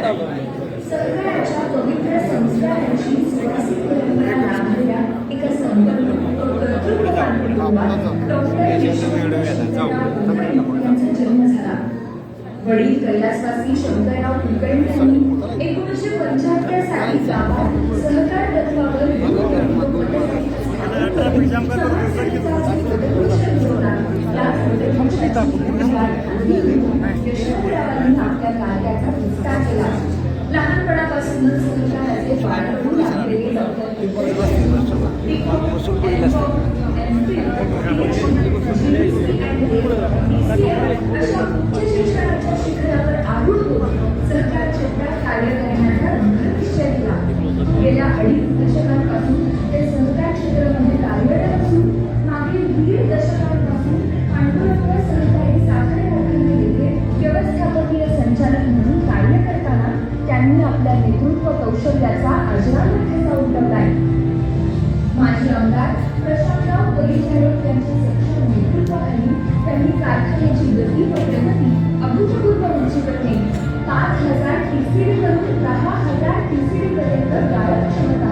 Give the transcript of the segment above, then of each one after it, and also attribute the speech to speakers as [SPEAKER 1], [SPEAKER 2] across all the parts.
[SPEAKER 1] सरकारच्या पवित्र संस्कारांची सुवासिक परंपरा लाभलेल्या एका संपन्न यांचा जन्म झाला. वडील कैलासवासी शंकरराव कुलकर्णी यांनी 1975 साली गावात सहकार तत्वावर आपल्या कार्याचा विस्तार केला. लहानपणापासूनच सहकाराचे पाठबळ असलेले डॉक्टर अशा उच्च शिक्षणाच्या शिखरावर आरूढ सहकार क्षेत्रात कार्य करण्याचा निश्चय केला. गेल्या 2.5 दशकांपासून ते सहकार क्षेत्रामध्ये कार्यरत असून मागील 1.5 दशकांपासून पांडुरंग सहकारी साखर कारखाना येथे व्यवस्थापकीय संचालक म्हणून कार्य करताना त्यांनी आपल्या नेतृत्व कौशल्याचा अजरामर ठसा उमटवलाय. माजी आमदार प्रशांतराव परिचारक यांच्या सक्षम नेतृत्वाखाली त्यांनी कारखान्याची गती व प्रगती अभूतपूर्व उंचीवर नेली. 5,000 टीसीडी वरून 10,000 टीसीडी पर्यंत गाळप क्षमता,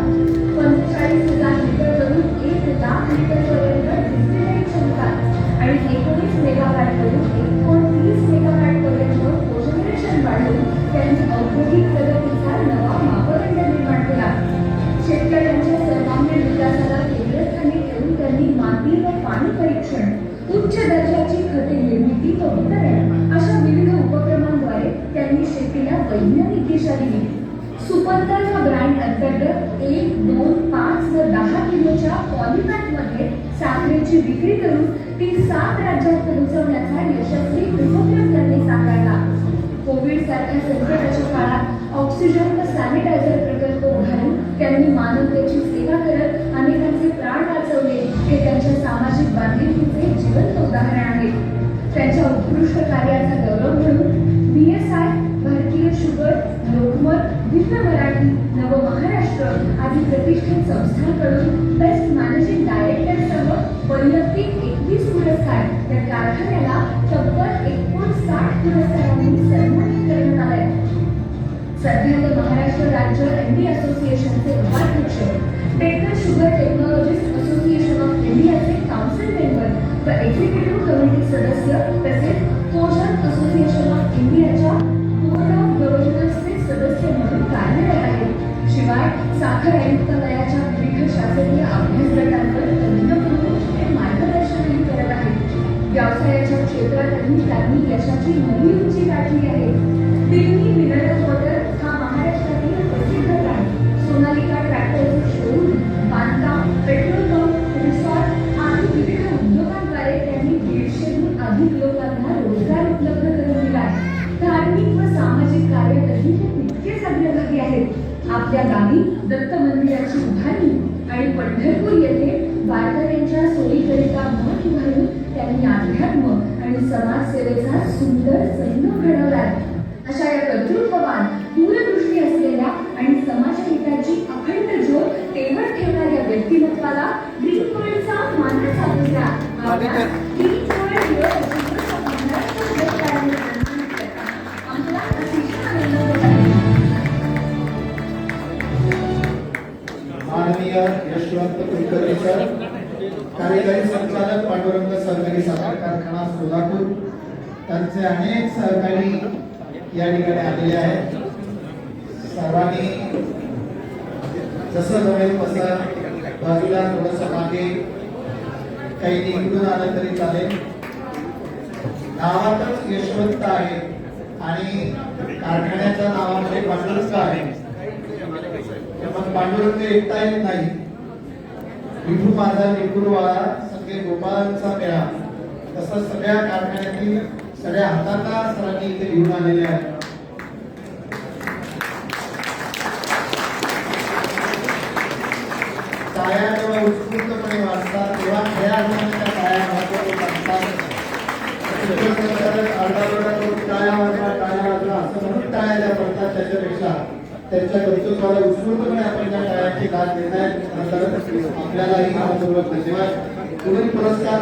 [SPEAKER 1] 45,000 लिटर वरून 1,00,000 लिटर पर्यंत डिस्टिलरी क्षमता आणि 19 मेगावॅट वरून 29 मेगावॅट पर्यंत कोजनरेशन वाढवून त्यांनी औद्योगिक प्रगतीचा नवा मापदंड निर्माण केला. शेतकऱ्यांच्या सर्वांगीण विकासाला केंद्रस्थानी ठेवून त्यांनी माती व पाणी परीक्षण, उच्च दर्जाची खते निर्मिती व वितरण अशा विविध उपक्रमांद्वारे त्यांनी शेतीला वैज्ञानिक दिशा दिली. सुपंतर व ब्रँड अंतर्गत 1, 2, 5 व 10 किलोच्या पॉलिपॅकमध्ये साखरेची विक्री करून ती 7 राज्यात पोहोचवण्याचा यशस्वी उपक्रम त्यांनी साकारला. कोविड सारख्या संकटाच्या काळात ऑक्सिजन व सॅनिटायझर प्रकल्प उभारून त्यांनी मानवतेची सेवा करत अनेकांचे प्राण वाचवले. हे त्यांच्या सामाजिक बांधिलकीचे जिवंत उदाहरण आहे. त्यांच्या उत्कृष्ट कार्याचा गौरव म्हणून BSI, भारतीय शुगर, लोकमत, दिव्य मराठी, नव महाराष्ट्र आदी प्रतिष्ठित संस्थांकडून बेस्ट मॅनेजिंग डायरेक्टरसह वैयक्तिक 21 पुरस्कार, तर कारखान्याला तब्बल 59 पुरस्कारांनी सन्मानित करण्यात आले. सध्या ते महाराष्ट्र राज्य MD असोसिएशनचे उपाध्यक्ष, Deccan sugar technologist association of इंडियाचे काउन्सिल मेंबर व एक्झिक्युटिव्ह कमिटी सदस्य तसेच पोषण असोसिएशन ऑफ इंडियाच्या बोर्ड ऑफ गव्हर्नर्सचे सदस्य म्हणून कार्यरत आहेत. शिवाय साखर आयुक्तालयाच्या विविध शासकीय अभ्यास गटांवर तज्ञ मार्गदर्शनही करत आहेत. व्यवसायाच्या क्षेत्रातही त्यांनी यशाची नवी उंची गाठली आहे. दिल्ली मिनरल वॉटर हा महाराष्ट्रातील प्रसिद्ध ब्रँड, सोनालिका ट्रॅक्टरचे शोरूम, बांधकाम, पेट्रोल पंप, रिसॉर्ट आदी विविध उद्योगांद्वारे त्यांनी 150हून अधिक लोकांना रोजगार उपलब्ध करून दिला आहे. धार्मिक व सामाजिक कार्यातही ते तितकेच अग्रभागी आहेत. आपल्या गावी दत्त मंदिराची उभारणी आणि पंढरपूर येथे वारकऱ्यांच्या सोयीकरिता मठ उभारून त्यांनी अध्यात्म आणि समाजसेवेचा सुंदर संगम घडवलाय. अशा या कर्तृत्ववान, दूरदृष्टी असलेल्या आणि समाजहिताची अखंड ज्योत तेवत ठेवणाऱ्या व्यक्तिमत्वाला ग्रीन वर्ल्डचा मानाचा मुजरा आपल्या ग्रीन वर्ल्ड
[SPEAKER 2] माननीय यशवंत कुलकर्णी सर, कार्यकारी संचालक पांडुरंग सहकारी साखर कारखाना सोलापूर, त्यांचे अनेक सहकारी या ठिकाणी आलेले आहेत. सर्वांनी जसं जमेल तसं बाजूला थोडंसं मागे काही निघून आलं तरी चालेल. नावातच यशवंत आहे आणि कारखान्याच्या नावामध्ये पांडुरंग आहे. पण पांडुरंग एकटा येत नाही. विठू माझा निकुरवाळा सगळे गोपाळांचा मेळा, तसं सगळ्या कारखान्यातील सगळ्या हातांना सरांनी इथे घेऊन आलेले आहेत. टाळ्या जेव्हा उत्स्फूर्तपणे वाजतात तेव्हा खऱ्या अर्थाने टाळ्या वाजतात. टाळ्या वाजवा असं म्हणून टाळ्या ज्या पडतात त्याच्यापेक्षा त्यांच्या कर्तृत्वाला उत्स्फूर्तपणे आपण त्या टाळ्यांची दाद देत आहेत. आपल्यालाही मनपूर्वक धन्यवाद. पुढील पुरस्कार